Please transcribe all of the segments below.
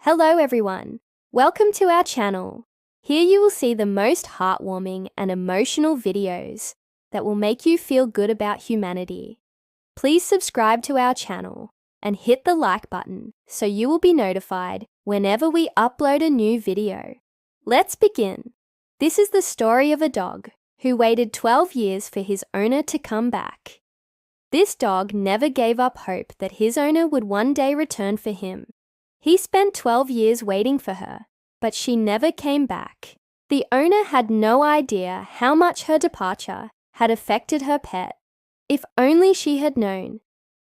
Hello everyone, welcome to our channel. Here you will see the most heartwarming and emotional videos that will make you feel good about humanity. Please subscribe to our channel and hit the like button so you will be notified whenever we upload a new video. Let's begin. This is the story of a dog who waited 12 years for his owner to come back. This dog never gave up hope that his owner would one day return for him. He spent 12 years waiting for her, but she never came back. The owner had no idea how much her departure had affected her pet. If only she had known.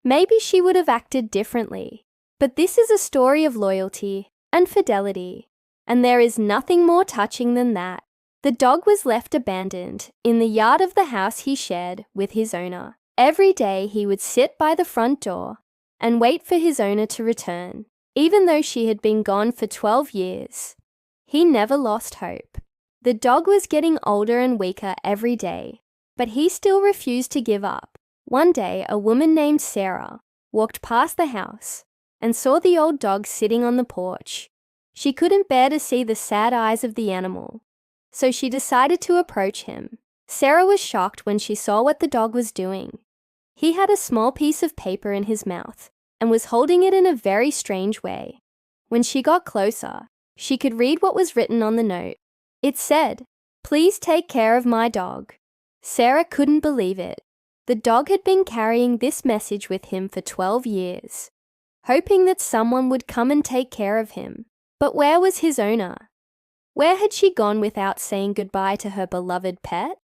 Maybe she would have acted differently. But this is a story of loyalty and fidelity, and there is nothing more touching than that. The dog was left abandoned in the yard of the house he shared with his owner. Every day he would sit by the front door and wait for his owner to return. Even though she had been gone for 12 years, he never lost hope. The dog was getting older and weaker every day, but he still refused to give up. One day, a woman named Sarah walked past the house and saw the old dog sitting on the porch. She couldn't bear to see the sad eyes of the animal, so she decided to approach him. Sarah was shocked when she saw what the dog was doing. He had a small piece of paper in his mouth and was holding it in a very strange way. When she got closer, she could read what was written on the note. It said, "Please take care of my dog." Sarah couldn't believe it. The dog had been carrying this message with him for 12 years, hoping that someone would come and take care of him. But where was his owner? Where had she gone without saying goodbye to her beloved pet?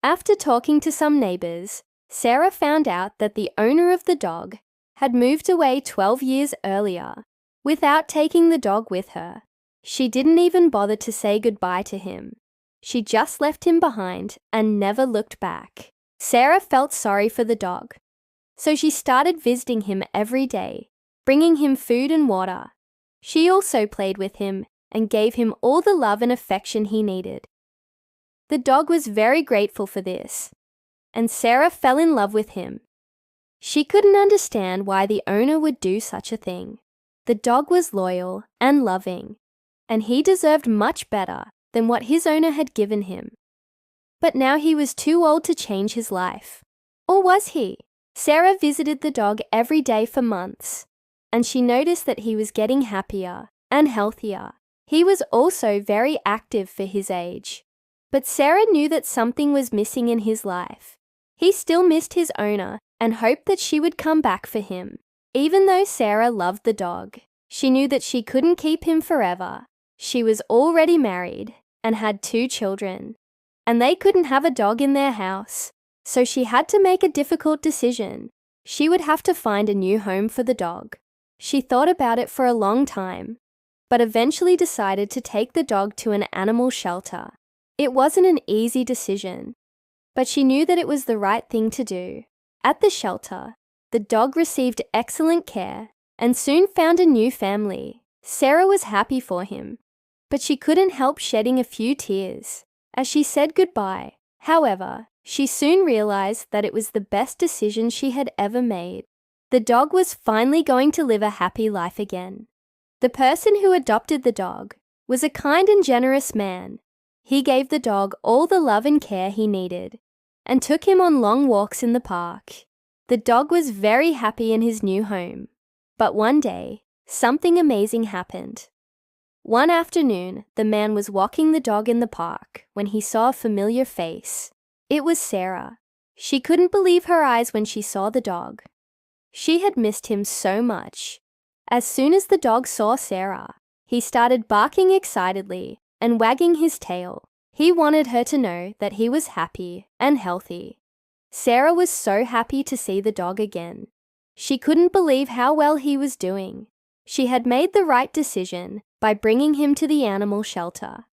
After talking to some neighbors, Sarah found out that the owner of the dog had moved away 12 years earlier without taking the dog with her. She didn't even bother to say goodbye to him. She just left him behind and never looked back. Sarah felt sorry for the dog, so she started visiting him every day, bringing him food and water. She also played with him and gave him all the love and affection he needed. The dog was very grateful for this, and Sarah fell in love with him. She couldn't understand why the owner would do such a thing. The dog was loyal and loving, and he deserved much better than what his owner had given him. But now he was too old to change his life. Or was he? Sarah visited the dog every day for months, and she noticed that he was getting happier and healthier. He was also very active for his age. But Sarah knew that something was missing in his life. He still missed his owner and hoped that she would come back for him. Even though Sarah loved the dog, she knew that she couldn't keep him forever. She was already married and had 2 children, and they couldn't have a dog in their house, so she had to make a difficult decision. She would have to find a new home for the dog. She thought about it for a long time, but eventually decided to take the dog to an animal shelter. It wasn't an easy decision, but she knew that it was the right thing to do. At the shelter, the dog received excellent care and soon found a new family. Sarah was happy for him, but she couldn't help shedding a few tears as she said goodbye. However, she soon realized that it was the best decision she had ever made. The dog was finally going to live a happy life again. The person who adopted the dog was a kind and generous man. He gave the dog all the love and care he needed and took him on long walks in the park. The dog was very happy in his new home. But one day, something amazing happened. One afternoon, the man was walking the dog in the park when he saw a familiar face. It was Sarah. She couldn't believe her eyes when she saw the dog. She had missed him so much. As soon as the dog saw Sarah, he started barking excitedly and wagging his tail. He wanted her to know that he was happy and healthy. Sarah was so happy to see the dog again. She couldn't believe how well he was doing. She had made the right decision by bringing him to the animal shelter.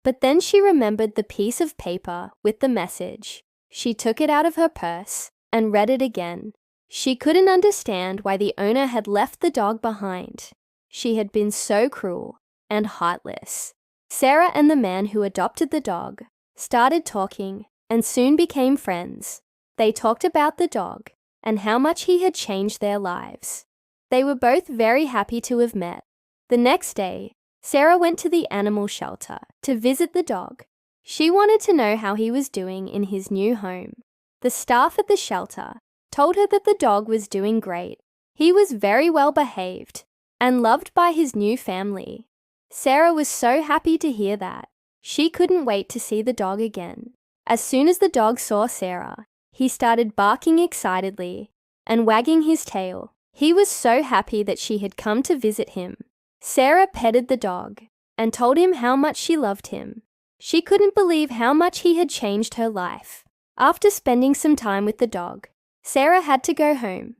But then she remembered the piece of paper with the message. She took it out of her purse and read it again. She couldn't understand why the owner had left the dog behind. She had been so cruel and heartless. Sarah and the man who adopted the dog started talking and soon became friends. They talked about the dog and how much he had changed their lives. They were both very happy to have met. The next day, Sarah went to the animal shelter to visit the dog. She wanted to know how he was doing in his new home. The staff at the shelter told her that the dog was doing great. He was very well behaved and loved by his new family. Sarah was so happy to hear that. She couldn't wait to see the dog again. As soon as the dog saw Sarah, he started barking excitedly and wagging his tail. He was so happy that she had come to visit him. Sarah petted the dog and told him how much she loved him. She couldn't believe how much he had changed her life. After spending some time with the dog, Sarah had to go home,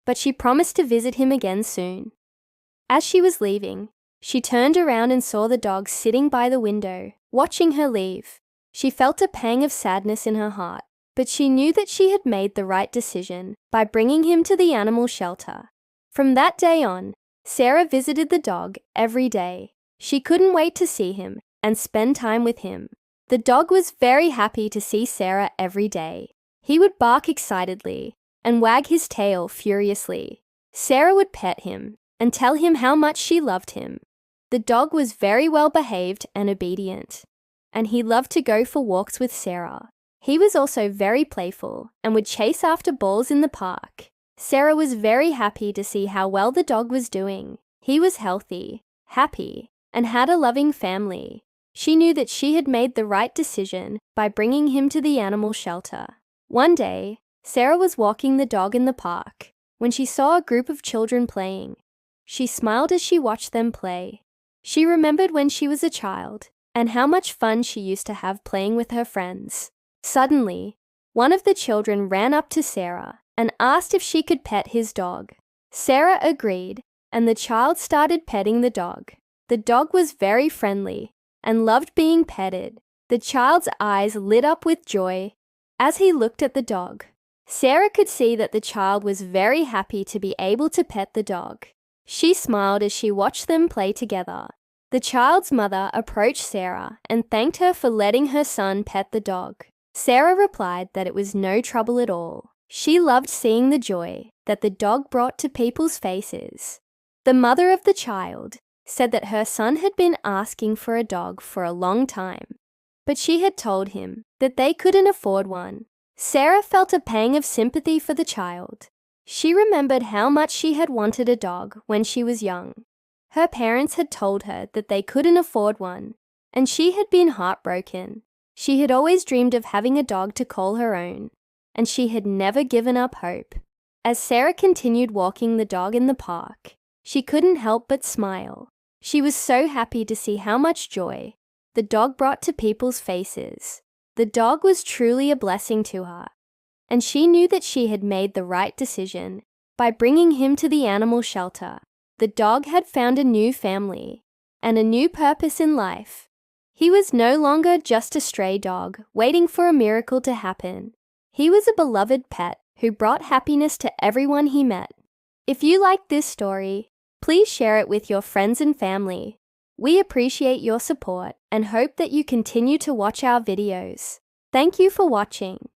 but she promised to visit him again soon. As she was leaving, she turned around and saw the dog sitting by the window, watching her leave. She felt a pang of sadness in her heart, but she knew that she had made the right decision by bringing him to the animal shelter. From that day on, Sarah visited the dog every day. She couldn't wait to see him and spend time with him. The dog was very happy to see Sarah every day. He would bark excitedly and wag his tail furiously. Sarah would pet him and tell him how much she loved him. The dog was very well behaved and obedient, and he loved to go for walks with Sarah. He was also very playful and would chase after balls in the park. Sarah was very happy to see how well the dog was doing. He was healthy, happy, and had a loving family. She knew that she had made the right decision by bringing him to the animal shelter. One day, Sarah was walking the dog in the park when she saw a group of children playing. She smiled as she watched them play. She remembered when she was a child and how much fun she used to have playing with her friends. Suddenly, one of the children ran up to Sarah and asked if she could pet his dog. Sarah agreed, and the child started petting the dog. The dog was very friendly and loved being petted. The child's eyes lit up with joy as he looked at the dog. Sarah could see that the child was very happy to be able to pet the dog. She smiled as she watched them play together. The child's mother approached Sarah and thanked her for letting her son pet the dog. Sarah replied that it was no trouble at all. She loved seeing the joy that the dog brought to people's faces. The mother of the child said that her son had been asking for a dog for a long time, but she had told him that they couldn't afford one. Sarah felt a pang of sympathy for the child. She remembered how much she had wanted a dog when she was young. Her parents had told her that they couldn't afford one, and she had been heartbroken. She had always dreamed of having a dog to call her own, and she had never given up hope. As Sarah continued walking the dog in the park, she couldn't help but smile. She was so happy to see how much joy the dog brought to people's faces. The dog was truly a blessing to her, and she knew that she had made the right decision by bringing him to the animal shelter. The dog had found a new family and a new purpose in life. He was no longer just a stray dog waiting for a miracle to happen. He was a beloved pet who brought happiness to everyone he met. If you liked this story, please share it with your friends and family. We appreciate your support and hope that you continue to watch our videos. Thank you for watching.